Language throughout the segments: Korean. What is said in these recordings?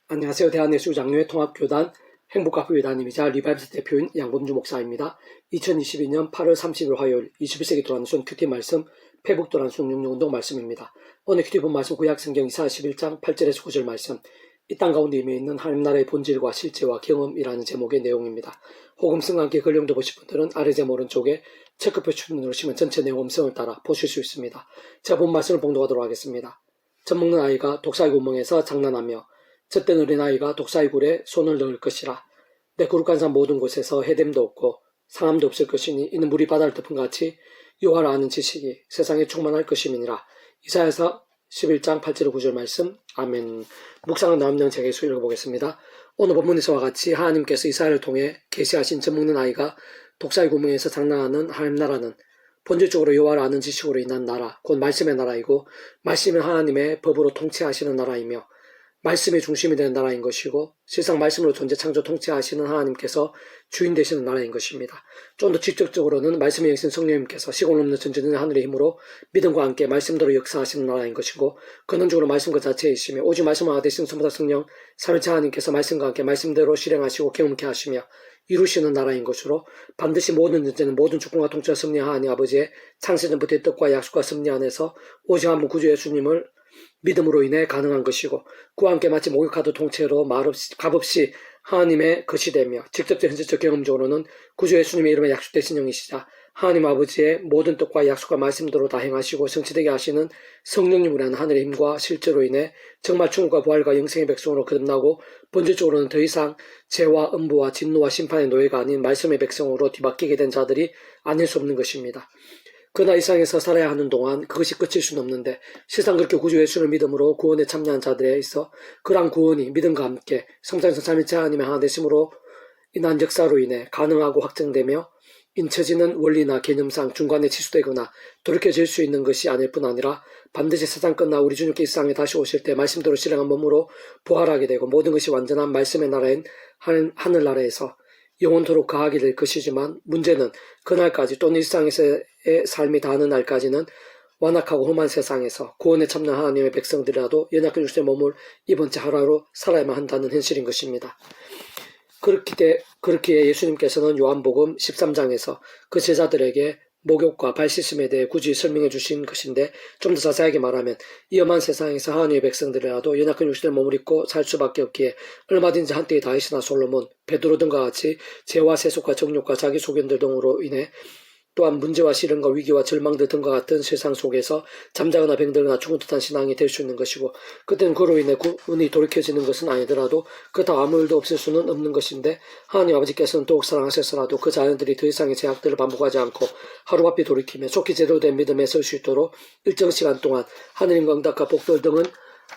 안녕하세요. 대한예수장로회 통합교단 행복학교회단임이자 리바이브스 대표인 양범주 목사입니다. 2022년 8월 30일 화요일 21세기 도란순 큐티 말씀 페북도란 순육육운동 말씀입니다. 오늘 큐티 본 말씀 구약성경 이사야 11장 8절에서 9절 말씀, 이 땅 가운데 임해 있는 하나님 나라의 본질과 실제와 경험이라는 제목의 내용입니다. 복음성과 함께 권령도 보실 분들은 아래 제목 오른쪽에 체크표 추천 누르시면 전체 내용 음성을 따라 보실 수 있습니다. 제가 본 말씀을 봉독하도록 하겠습니다. 젖 먹는 아이가 독사의 구멍에서 장난하며 젖된 어린아이가 독사의 굴에 손을 넣을 것이라. 내 거룩한 모든 곳에서 해됨도 없고 상함도 없을 것이니 이는 물이 바다를 덮은 같이 여호와를 아는 지식이 세상에 충만할 것임이니라. 이사야서 11장 8절 9절 말씀. 아멘. 묵상은 나옵는 제게서 읽어보겠습니다. 오늘 본문에서와 같이 하나님께서 이사야를 통해 계시하신 젖 먹는 아이가 독사의 구멍에서 장난하는 하나님 나라는 본질적으로 여호와를 아는 지식으로 인한 나라, 곧 말씀의 나라이고, 말씀은 하나님의 법으로 통치하시는 나라이며 말씀이 중심이 되는 나라인 것이고, 실상 말씀으로 존재 창조 통치하시는 하나님께서 주인 되시는 나라인 것입니다. 좀 더 직접적으로는 말씀의 영신 성령님께서 시공 없는 전지전능 하늘의 힘으로 믿음과 함께 말씀대로 역사하시는 나라인 것이고, 근원적으로 말씀 그 자체이시며 오직 말씀을 되신 성부사 성령 삼위일체 하나님께서 말씀과 함께 말씀대로 실행하시고 경험케 하시며 이루시는 나라인 것으로, 반드시 모든 전제는 모든 주권과 통치와 섭리 하나님 아버지의 창세전부터의 뜻과 약속과 섭리 안에서 오직 한 분 구주 예수님을 믿음으로 인해 가능한 것이고, 그와 함께 마치 목욕하듯 통째로 값없이 하나님의 것이 되며, 직접적 현실적 경험적으로는 구주 예수님의 이름에 약속되신 영이시자 하나님 아버지의 모든 뜻과 약속과 말씀대로 다 행하시고 성취되게 하시는 성령님으로 하는 하늘의 힘과 실제로 인해 정말 충국과 부활과 영생의 백성으로 거듭나고, 본질적으로는 더 이상 죄와 음부와 진노와 심판의 노예가 아닌 말씀의 백성으로 뒤바뀌게 된 자들이 아닐 수 없는 것입니다. 그러나 이 세상에서 살아야 하는 동안 그것이 끝일 수는 없는데, 실상 그렇게 구주 예수를 믿음으로 구원에 참여한 자들에 있어 그러한 구원이 믿음과 함께 성장성 삼위일체 하나님의 하나 되심으로 인한 역사로 인해 가능하고 확정되며, 인쳐지는 원리나 개념상 중간에 취소되거나 돌이켜질 수 있는 것이 아닐 뿐 아니라 반드시 세상 끝나 우리 주님께 이 세상에 다시 오실 때 말씀대로 실행한 몸으로 부활하게 되고, 모든 것이 완전한 말씀의 나라인 하늘나라에서 영원토록 거하게 될 것이지만, 문제는 그날까지 또는 이 세상에서의 삶이 다하는 날까지는 완악하고 험한 세상에서 구원에 참여한 하나님의 백성들이라도 연약한 육신의 몸을 입은 채 하루하루 살아야만 한다는 현실인 것입니다. 그렇기에 예수님께서는 요한복음 13장에서 그 제자들에게 목욕과 발 씻음에 대해 굳이 설명해 주신 것인데, 좀 더 자세하게 말하면 이 험한 세상에서 하나님의 백성들이라도 연약한 육신의 몸을 입고 살 수밖에 없기에 얼마든지 한때의 다윗이나 솔로몬, 베드로 등과 같이 죄와 세속과 정욕과 자기 소견들 등으로 인해, 또한 문제와 시련과 위기와 절망들 등과 같은 세상 속에서 잠자거나 병들거나 죽은 듯한 신앙이 될 수 있는 것이고, 그때는 그로 인해 구원이 돌이켜지는 것은 아니더라도 그렇다고 아무 일도 없을 수는 없는 것인데, 하나님 아버지께서는 더욱 사랑하셔서라도 그 자녀들이 더 이상의 죄악들을 반복하지 않고 하루바삐 돌이키며 좋게 제대로 된 믿음에 설 수 있도록 일정 시간 동안 하느님과 응답과 복들 등은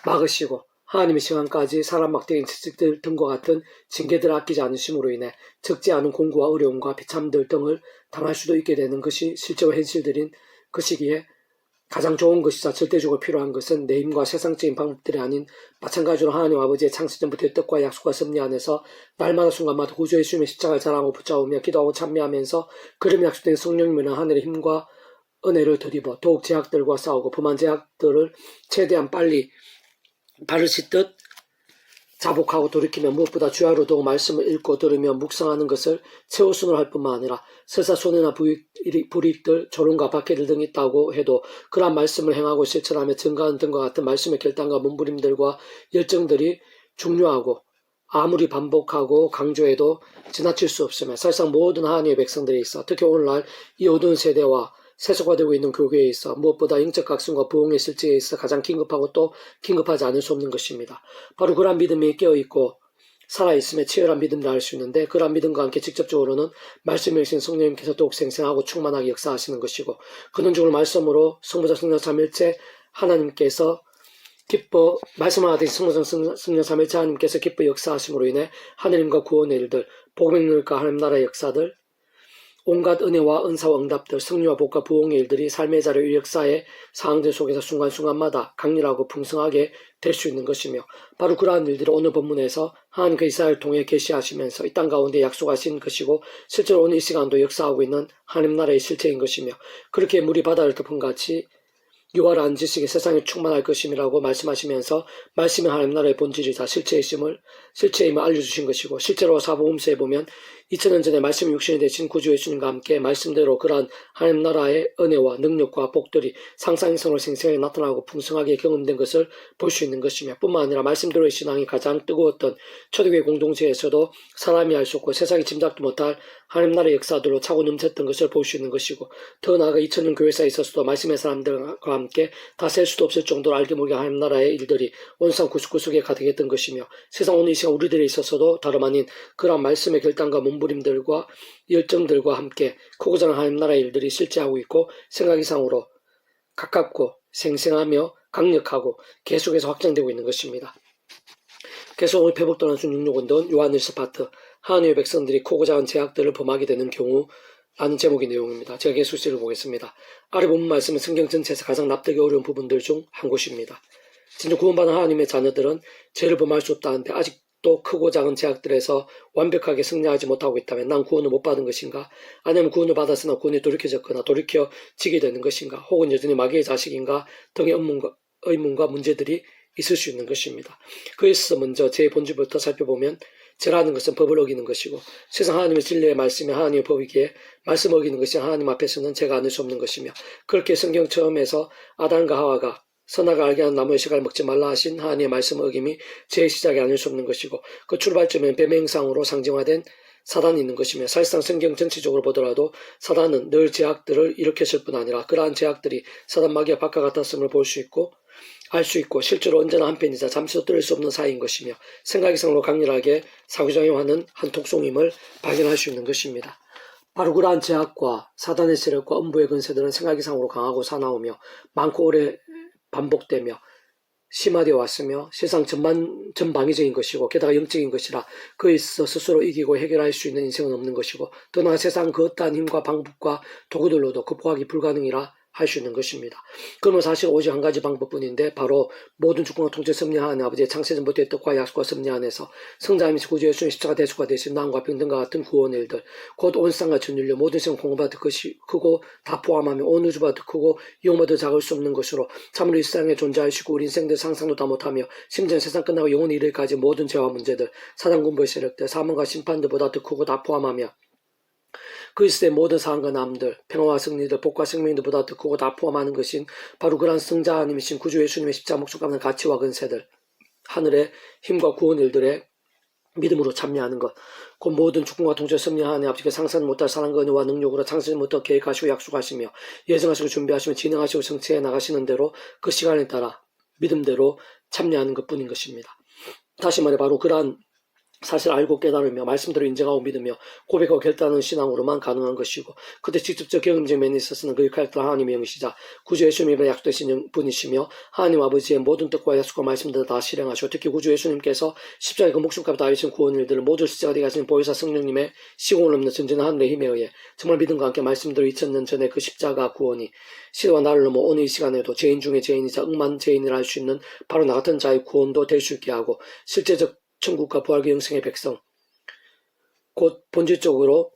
막으시고, 하나님의 시간까지 사람 막대기인 채찍들 등과 같은 징계들을 아끼지 않으심으로 인해 적지 않은 공고와 어려움과 비참들 등을 당할 수도 있게 되는 것이 실제와 현실들인 것이기에, 가장 좋은 것이자 절대적으로 필요한 것은 내 힘과 세상적인 방법들이 아닌 마찬가지로 하나님 아버지의 창세전부터의 뜻과 약속과 섭리 안에서 날마다 순간마다 구주 예수님의 십자가를 자랑하고 붙잡으며 기도하고 찬미하면서 그름이 약속된 성령님이나 하늘의 힘과 은혜를 드리고 더욱 죄악들과 싸우고 범한 죄악들을 최대한 빨리 발을 씻듯 자복하고 돌이키며, 무엇보다 주야로 더욱 말씀을 읽고 들으며 묵상하는 것을 최우선으로 할 뿐만 아니라 설사 손해나 불이익들, 조롱과 박해들 등이 있다고 해도 그러한 말씀을 행하고 실천하며 증가하는 등과 같은 말씀의 결단과 몸부림들과 열정들이 중요하고, 아무리 반복하고 강조해도 지나칠 수 없으며, 사실상 모든 하나님의 백성들에 있어, 특히 오늘날 이 어두운 세대와 세속화되고 있는 교회에 있어 무엇보다 영적 각성과 부흥의 실제에 있어 가장 긴급하고 또 긴급하지 않을 수 없는 것입니다. 바로 그러한 믿음이 깨어있고 살아있음에 치열한 믿음을 알 수 있는데, 그러한 믿음과 함께 직접적으로는 말씀을 주신 성령님께서 더욱 생생하고 충만하게 역사하시는 것이고, 근원적으로 말씀으로 성부자 성령 삼위일체 하나님께서 말씀하듯이 성부자 성령 삼위일체 하나님께서 기뻐 역사하심으로 인해 하느님과 구원의 일들, 복음의 능력과 하나님 나라의 역사들, 온갖 은혜와 은사와 응답들, 승리와 복과 부흥의 일들이 삶의 자료 역사의 상황들 속에서 순간순간마다 강렬하고 풍성하게 될 수 있는 것이며, 바로 그러한 일들을 오늘 본문에서 하나님께서 이사야를 통해 계시하시면서 이 땅 가운데 약속하신 것이고, 실제로 오늘 이 시간도 역사하고 있는 하나님 나라의 실체인 것이며, 그렇게 물이 바다를 덮은 같이 유활한 지식이 세상에 충만할 것임이라고 말씀하시면서 말씀이 하나님 나라의 본질이자 실체임을 알려주신 것이고, 실제로 사복음서에 보면 2000년 전에 말씀이 육신이 되신 구주 예수님과 함께 말씀대로 그러한 하나님 나라의 은혜와 능력과 복들이 상상성으로 생생하게 나타나고 풍성하게 경험된 것을 볼 수 있는 것이며, 뿐만 아니라 말씀대로의 신앙이 가장 뜨거웠던 초대교회 공동체에서도 사람이 알 수 없고 세상이 짐작도 못할 하나님 나라의 역사들로 차고 넘쳤던 것을 볼 수 있는 것이고, 더 나아가 2000년 교회사에 있어서도 말씀의 사람들과 함께 다 셀 수도 없을 정도로 알게 모르게 하나님 나라의 일들이 온 세상 구석구석에 가득했던 것이며, 세상 오늘 이 시간 우리들에 있어서도 다름 아닌 그러한 말씀의 결단과 몸부림들과 열정들과 함께 크고 작은 하나님 나라의 일들이 실제하고 있고, 생각 이상으로 가깝고 생생하며 강력하고 계속해서 확장되고 있는 것입니다. 계속 오늘 회복도난 순 66원던 요한일서 파트, 하나님의 백성들이 크고 작은 죄악들을 범하게 되는 경우 라는 제목의 내용입니다. 제가 계속 읽어보겠습니다. 아래 본문 말씀은 성경 전체에서 가장 납득이 어려운 부분들 중 한 곳입니다. 진짜 구원받은 하나님의 자녀들은 죄를 범할 수 없다는데 아직도 크고 작은 죄악들에서 완벽하게 승리하지 못하고 있다면 난 구원을 못 받은 것인가? 아니면 구원을 받았으나 구원이 돌이켜졌거나 돌이켜지게 되는 것인가? 혹은 여전히 마귀의 자식인가? 등의 의문과 문제들이 있을 수 있는 것입니다. 그에서 먼저 죄의 본질부터 살펴보면, 죄라는 것은 법을 어기는 것이고, 세상 하나님의 진리의 말씀이 하나님의 법이기에 말씀 어기는 것이 하나님 앞에서는 죄가 아닐 수 없는 것이며, 그렇게 성경 처음에서 아담과 하와가 선악을 알게 하는 나무의 씨가를 먹지 말라 하신 하나님의 말씀 어김이 죄의 시작이 아닐 수 없는 것이고, 그 출발점엔 뱀의 형상으로 상징화된 사단이 있는 것이며, 사실상 성경 전체적으로 보더라도 사단은 늘 죄악들을 일으켰을 뿐 아니라 그러한 죄악들이 사단 마귀와 바깥 같았음을 볼 수 있고 알 수 있고, 실제로 언제나 한편이자 잠시도 뚫릴 수 없는 사이인 것이며, 생각 이상으로 강렬하게 사구장용하는 한 독송임을 발견할 수 있는 것입니다. 바로 그러한 죄악과 사단의 세력과 음부의 근세들은 생각 이상으로 강하고 사나우며 많고 오래 반복되며 심화되어 왔으며, 세상 전방위적인 것이고 게다가 영적인 것이라 그에 있어 스스로 이기고 해결할 수 있는 인생은 없는 것이고, 더 나아 세상 그 어떠한 힘과 방법과 도구들로도 극복하기 불가능이라 할 수 있는 것입니다. 그러면 사실 오직 한 가지 방법뿐인데, 바로 모든 주권과 통치 섭리하는 아버지의 창세전부터의 뜻과 약속과 섭리 안에서 성자이면서 구주 예수님 십자가 대속과 대신 나음과 평등과 같은 구원의 일들, 곧 온 세상과 전 인류 모든 세상 공급보다 더 크고 다 포함하며 온 우주보다 더 크고 영원보다 더 작을 수 없는 것으로 참으로 이 세상에 존재하시고 우리 인생들 상상도 다 못하며 심지어 세상 끝나고 영원히 이르기까지 모든 죄와 문제들, 사단 군부의 세력들, 사망과 심판들보다 더 크고 다 포함하며 그 시대의 모든 상황과 남들, 평화와 승리들, 복과 생명들보다 더 크고 다 포함하는 것인 바로 그러한 성자 하나님이신 구주 예수님의 십자가 목숨 값는 가치와 근세들, 하늘의 힘과 구원 일들의 믿음으로 참여하는 것, 곧 모든 주권과 통치를 섭리하는 아버지께 상상 못할 사랑과 은혜와 능력으로 창세전부터 계획하시고 약속하시며 예정하시고 준비하시며 진행하시고 성취해 나가시는 대로 그 시간에 따라 믿음대로 참여하는 것뿐인 것입니다. 다시 말해 바로 그러한 사실 알고 깨달으며 말씀대로 인정하고 믿으며 고백하고 결단하는 신앙으로만 가능한 것이고, 그때 직접적 경험적 면에 있어서는 그 역할을 하나님의 영이시자 구주 예수님의 약속되신 분이시며 하나님 아버지의 모든 뜻과 약속과 말씀들을 다 실행하시고, 특히 구주 예수님께서 십자가의 그 목숨값을 다하신 구원 일들을 모두 십자가 되게 하신 보혜사 성령님의 시공을 넘는 전진한 하늘의 힘에 의해 정말 믿음과 함께 말씀대로 2000년 전에 그 십자가 구원이 시대와 나를 넘어 오늘 이 시간에도 죄인 중에 죄인이자 억만 죄인이라 할 수 있는 바로 나 같은 자의 구원도 될 수 있게 하고, 실제적 천국과 부활과 영생의 백성, 곧 본질적으로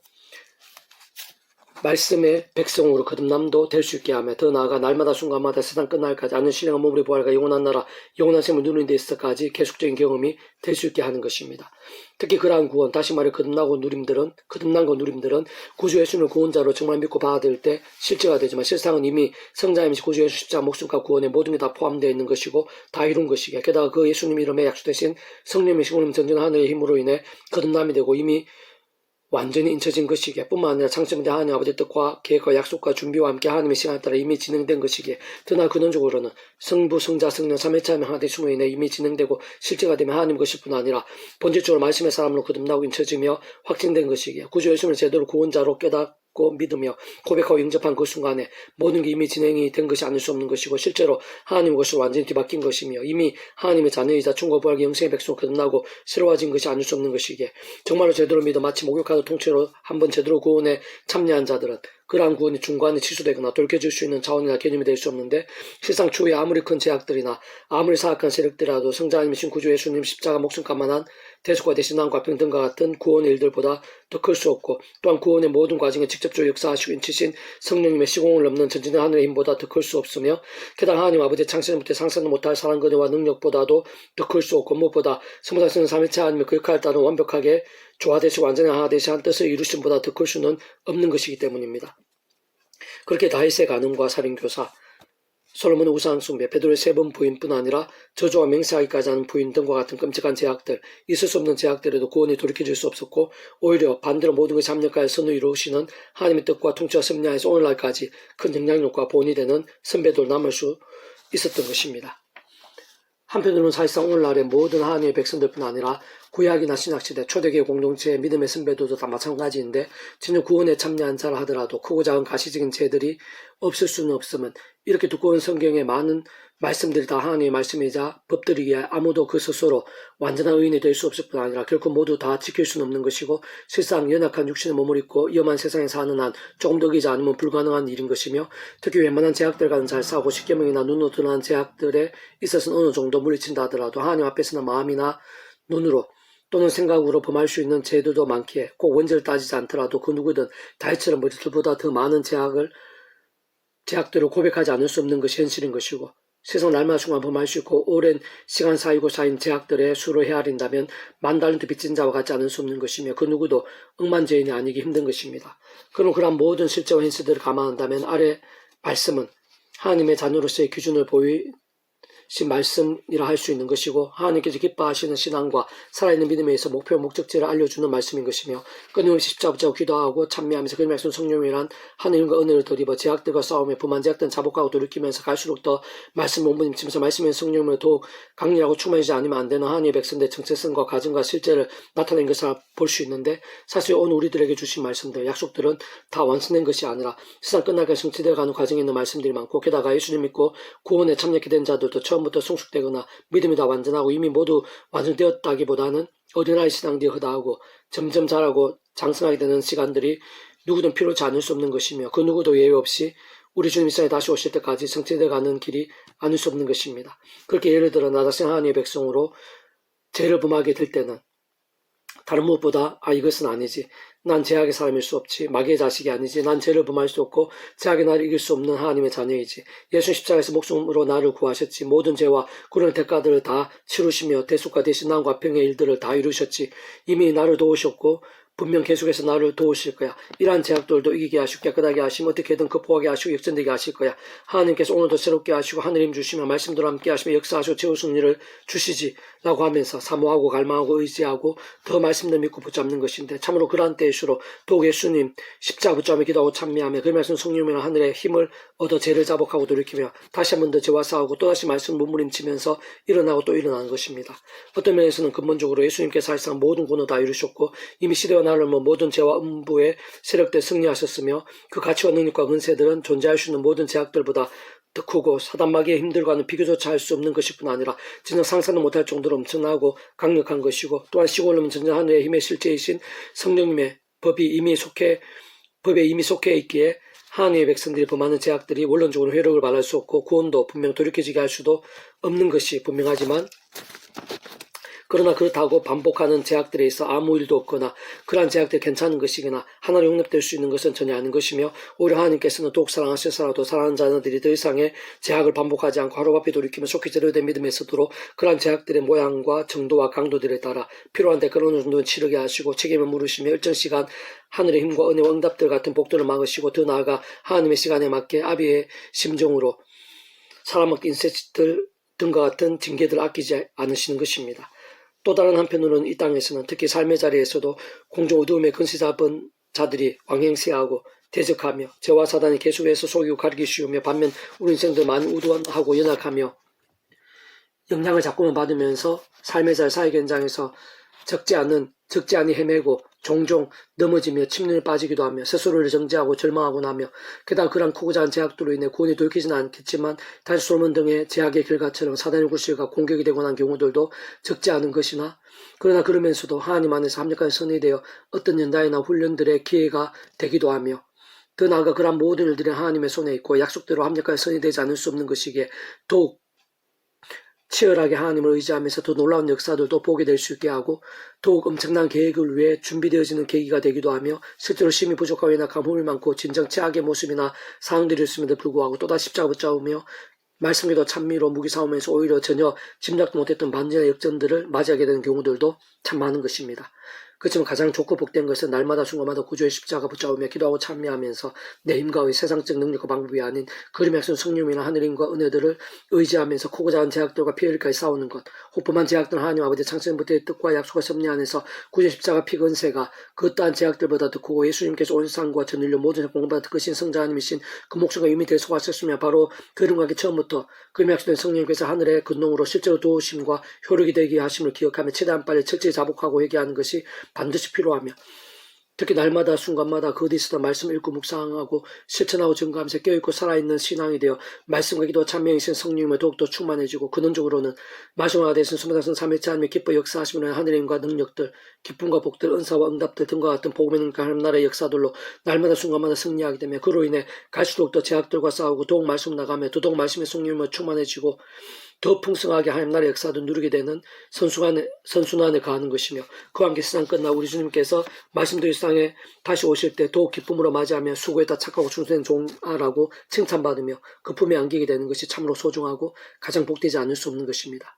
말씀의 백성으로 거듭남도 될 수 있게 하며, 더 나아가 날마다 순간마다 세상 끝날까지 아는 신령한 몸의 부활과 영원한 나라, 영원한 생을 누리는 데 있어까지 계속적인 경험이 될 수 있게 하는 것입니다. 특히 그러한 구원, 다시 말해 거듭난 거 누림들은 구주 예수님을 구원자로 정말 믿고 받아들일 때 실제가 되지만, 실상은 이미 성자이면서 구주 예수 십자가 목숨과 구원에 모든 게 다 포함되어 있는 것이고 다 이룬 것이기에, 게다가 그 예수님 이름에 약속되신 성령의 시공을 전진 하늘의 힘으로 인해 거듭남이 되고 이미 완전히 인쳐진 것이기에, 뿐만 아니라 창세전부터 하나님 아버지의 뜻과 계획과 약속과 준비와 함께 하나님의 시간에 따라 이미 진행된 것이기에, 더나 근원적으로는 성부, 성자, 성령, 삼위일체의 하나 되심으로 인해 이미 진행되고 실제가 되면 하나님 것일 뿐 아니라 본질적으로 말씀의 사람으로 거듭나고 인쳐지며 확증된 것이기에, 구주 예수님을 제대로 구원자로 깨닫고 믿으며 고백하고 영접한 그 순간에 모든 게 이미 진행이 된 것이 아닐 수 없는 것이고, 실제로 하나님의 것으로 완전히 뒤바뀐 것이며 이미 하나님의 자녀이자 충고 부활과 영생의 백성으로 거듭나고 새로워진 것이 아닐 수 없는 것이기에, 정말로 제대로 믿어 마치 목욕하듯 통째로 한번 제대로 구원에 참여한 자들은 그러한 구원이 중간에 취소되거나 돌켜질 수 있는 자원이나 개념이 될 수 없는데 세상 추후에 아무리 큰 제약들이나 아무리 사악한 세력들이라도 성자님이신 구주 예수님 십자가 목숨값만 한 대속과 대신함과 평등과 같은 구원의 일들보다 더 클 수 없고 또한 구원의 모든 과정에 직접적으로 역사하시고 인치신 성령님의 시공을 넘는 전진의 하늘의 힘보다 더 클 수 없으며 게다가 하나님 아버지의 창세전부터 상상도 못할 사랑 그대와 능력보다도 더 클 수 없고 무엇보다 성부상승 삼위체 하나님의 그 역할을 따른 완벽하게 조화되시고 완전히 하나 되시한 뜻을 이루심보다 더 클 수는 없는 것이기 때문입니다. 그렇게 다윗의 간음과 살인교사, 솔로몬의 우상숭배, 베드로의 3번 부인뿐 아니라 저주와 맹세하기까지 하는 부인 등과 같은 끔찍한 제약들, 있을 수 없는 제약들에도 구원이 돌이켜질 수 없었고 오히려 반대로 모든 것이 합력하여 선을 이루시는 하나님의 뜻과 통치와 섭리하에서 오늘날까지 큰 영향력과 본이 되는 선배들 남을 수 있었던 것입니다. 한편으로는 사실상 오늘날의 모든 하나님의 백성들뿐 아니라 구약이나 신약시대 초대교회 공동체의 믿음의 선배들도 다 마찬가지인데 진정 구원에 참여한 자라 하더라도 크고 작은 가시적인 죄들이 없을 수는 없으면 이렇게 두꺼운 성경의 많은 말씀들이 다 하나님의 말씀이자 법들이기에 아무도 그 스스로 완전한 의인이 될 수 없을 뿐 아니라 결코 모두 다 지킬 수는 없는 것이고 실상 연약한 육신의 몸을 입고 위험한 세상에 사는 한 조금 더 기지 않으면 불가능한 일인 것이며 특히 웬만한 제약들과는 잘 싸우고 십계명이나 눈으로 드러난 제약들에 있어서는 어느 정도 물리친다 하더라도 하나님 앞에서는 마음이나 눈으로 또는 생각으로 범할 수 있는 죄들도 많기에 꼭 원죄를 따지지 않더라도 그 누구든 다윗처럼 머리털보다 더 많은 제약들을 고백하지 않을 수 없는 것이 현실인 것이고 세상 날마다 순간 범할 수 있고 오랜 시간 쌓이고 쌓인 제약들의 수로 헤아린다면 10,000달란트 빚진 자와 같지 않을 수 없는 것이며 그 누구도 억만죄인이 아니기 힘든 것입니다. 그럼 그러한 모든 실제와 현실들을 감안한다면 아래 말씀은 하나님의 자녀로서의 기준을 보이신 말씀이라 할 수 있는 것이고 하나님께서 기뻐하시는 신앙과 살아있는 믿음에 의해서 목표 목적지를 알려주는 말씀인 것이며 끊임없이 십자가 붙잡고 기도하고 찬미하면서 그 말씀 성령이란 하나님과 은혜를 덧입어 제약들과 싸움에 범한 제약들은 자복하고 돌이키면서 갈수록 더 말씀을 몸부림치면서 말씀의 성령으로 더욱 강렬하고 충만하지 않으면 안 되는 하나님의 백성들의 정체성과 가정과 실제를 나타낸 것을 볼 수 있는데 사실 오늘 우리들에게 주신 말씀들 약속들은 다 완성된 것이 아니라 세상 끝날까지 성취되어가는 과정에 있는 말씀들이 많고 게다가 예수님 믿고 구원에 참여하게 된 자들도 처음부터 성숙되거나 믿음이 다 완전하고 이미 모두 완성되었다기보다는 어린아이 신앙들이 허다하고 점점 자라고 장성하게 되는 시간들이 누구든 필요치 않을 수 없는 것이며 그 누구도 예외 없이 우리 주님 이 세상에 다시 오실 때까지 성취되어 가는 길이 아닐 수 없는 것입니다. 그렇게 예를 들어 나 자신 하나님의 백성으로 죄를 범하게 될 때는 다른 무엇보다 이것은 아니지. 난 죄악의 사람일 수 없지. 마귀의 자식이 아니지. 난 죄를 범할 수 없고 죄악의 나를 이길 수 없는 하나님의 자녀이지. 예수 십자가에서 목숨으로 나를 구하셨지. 모든 죄와 그런 대가들을 다 치루시며 대속과 대신함과 평의 일들을 다 이루셨지. 이미 나를 도우셨고 분명 계속해서 나를 도우실 거야. 이러한 제약들도 이기게 하시고 깨끗하게 하시면 어떻게든 극복하게 하시고 역전되게 하실 거야. 하나님께서 오늘도 새롭게 하시고 하늘 힘 주시며 말씀대로 함께 하시며 역사하시고 채우시는 일을 주시지 라고 하면서 사모하고 갈망하고 의지하고 더 말씀을 믿고 붙잡는 것인데 참으로 그러한 때일수록 더욱 예수님 십자가 붙잡으며 기도하고 찬미하며 그 말씀 성령이나 하늘의 힘을 얻어 죄를 자복하고 돌이키며 다시 한 번 더 죄와 싸우고 또다시 말씀 몸부림치면서 일어나고 또 일어나는 것입니다. 어떤 면에서는 근본적으로 예수님께서 사실상 모든 구원을 다 이루셨고 이미 시대와 나를 모든 죄와 음부의 세력들 승리하셨으며 그 가치와 능력과 은세들은 존재할 수 있는 모든 제약들보다 더 크고 사단마귀의 힘들과는 비교조차 할 수 없는 것일 뿐 아니라 진정 상상도 못할 정도로 엄청나고 강력한 것이고 또한 시골 넘은 전전 하늘의 힘의 실체이신 성령님의 법에 이미 속해 있기에 하나님의 백성들이 범하는 제약들이 원론적으로 회복을 말할 수 없고 구원도 분명 돌이켜지게 할 수도 없는 것이 분명하지만 그러나 그렇다고 반복하는 제약들에 있어 아무 일도 없거나 그러한 제약들이 괜찮은 것이거나 하나로 용납될 수 있는 것은 전혀 아닌 것이며 오히려 하나님께서는 더욱 사랑하셔서라도 사랑하는 자녀들이 더 이상의 제약을 반복하지 않고 하루바삐 돌이키며 속히 제대로된 믿음에 서도록 그러한 제약들의 모양과 정도와 강도들에 따라 필요한 대가를 어느 정도는 치르게 하시고 책임을 물으시며 일정 시간 하늘의 힘과 은혜와 응답들 같은 복들을 막으시고 더 나아가 하나님의 시간에 맞게 아비의 심정으로 사람의 인세들 등과 같은 징계들을 아끼지 않으시는 것입니다. 또 다른 한편으로는 이 땅에서는 특히 삶의 자리에서도 공중 어두움에 근시 잡은 자들이 왕행세하고 대적하며 죄와 사단이 계속해서 속이고 가리기 쉬우며 반면 우리 인생들 많이 우두하고 연약하며 영향을 자꾸만 받으면서 삶의 자리 사회 현장에서 적지 않이 헤매고 종종 넘어지며 침륜에 빠지기도 하며 스스로를 정죄하고 절망하고 나며 게다가 그런 크고 작은 제약들로 인해 구원이 돌이키지는 않겠지만 다시 솔몬 등의 제약의 결과처럼 사단의 굴실과 공격이 되고 난 경우들도 적지 않은 것이나 그러나 그러면서도 하나님 안에서 합력한 선이 되어 어떤 연단이나 훈련들의 기회가 되기도 하며 더 나아가 그러한 모든 일들은 하나님의 손에 있고 약속대로 합력하여 선이 되지 않을 수 없는 것이기에 더욱 치열하게 하나님을 의지하면서 더 놀라운 역사들도 보게 될 수 있게 하고 더욱 엄청난 계획을 위해 준비되어지는 계기가 되기도 하며 실제로 심히 부족하고 연약한 hum이 많고 진정 최악의 모습이나 상황들이 있음에도 불구하고 또다시 십자가 붙잡으며 말씀에도 찬미로 무기싸움에서 오히려 전혀 짐작도 못했던 반전의 역전들을 맞이하게 되는 경우들도 참 많은 것입니다. 그렇지만 가장 좋고 복된 것은 날마다 순간마다 구주의 십자가 붙잡으며 기도하고 참여하면서 내 힘과 의 세상적 능력과 방법이 아닌 그림의 약속 성령이나 하늘의 힘과 은혜들을 의지하면서 크고 작은 제약들과 피해를까지 싸우는 것. 호프만 제약들은 하나님 아버지 창세전부터의 뜻과 약속과 섭리 안에서 구주의 십자가 피 근세가 그 또한 제약들보다 더 크고 예수님께서 온 세상과 전 인류 모든 공간보다 더 크신 성자 하나님이신 그 목숨과 이미 대속하셨으며 바로 그림과 처음부터 그림의 약속된 성령께서 하늘의 근동으로 실제로 도우심과 효력이 되게 하심을 기억하며 최대한 빨리 철저히 자복하고 회개하는 것이 반드시 필요하며 특히 날마다 순간마다 그 어디서도 말씀을 읽고 묵상하고 실천하고 증거하면서 깨어있고 살아있는 신앙이 되어 말씀과 기도와 찬명이신 성령님을 더욱더 충만해지고 근원적으로는 말씀과 대신 수마다선 삼일체 하나님의 기뻐 역사하시는 하늘의 힘과 능력들 기쁨과 복들 은사와 응답들 등과 같은 복음의 능력과 하나님 나라의 역사들로 날마다 순간마다 승리하게 되며 그로 인해 갈수록 더 제약들과 싸우고 더욱 말씀 나가며 더더욱 말씀의 성령님을 충만해지고 더 풍성하게 하나님 나라의 역사도 누리게 되는 선순환에 가하는 것이며 그와 함께 세상 끝나 우리 주님께서 말씀도 이 세상에 다시 오실 때 더욱 기쁨으로 맞이하며 수고했다 착하고 충성된 종아라고 칭찬받으며 그 품에 안기게 되는 것이 참으로 소중하고 가장 복되지 않을 수 없는 것입니다.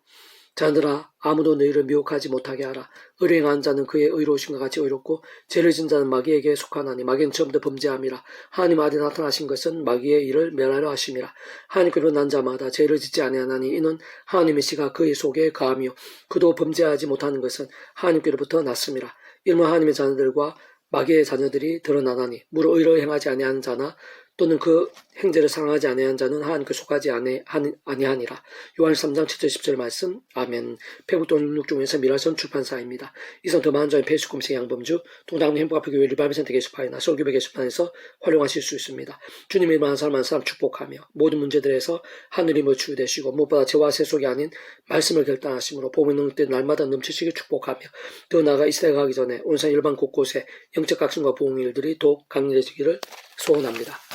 자들아 아무도 너희를 미혹하지 못하게 하라. 의를 행하는 자는 그의 의로우심과 같이 의롭고 죄를 진 자는 마귀에게 속하나니 마귀는 처음부터 범죄함이라. 하나님 아들이 나타나신 것은 마귀의 일을 멸하려 하심이라. 하나님께로 난 자마다 죄를 짓지 아니하나니 이는 하나님의 씨가 그의 속에 가하며 그도 범죄하지 못하는 것은 하나님께로부터 났음이라. 이러면 하나님의 자녀들과 마귀의 자녀들이 드러나나니 무릇 의를 행하지 아니하는 자나 또는 그 행제를 사랑하지 아니한 자는 하나님께 속하지 아니하니라. 요한일서 3장 7절 10절 말씀. 아멘. 페북돈 66 중에서 미라선 출판사입니다. 이상 더 많은 점의 페이스꿈새 양범주 동당동 행복아프교회 리바이블 센터 게시판이나 설교배 게시판에서 활용하실 수 있습니다. 주님의 많은 사람 축복하며 모든 문제들에서 하늘이 치유되시고 무엇보다 죄와 세속이 아닌 말씀을 결단하심으로 복음의 능력들 날마다 넘치시길 축복하며 더 나아가 이 시대가 가기 전에 온산 일반 곳곳에 영적 각성과 보응일들이 더욱 강렬해지기를 소원합니다.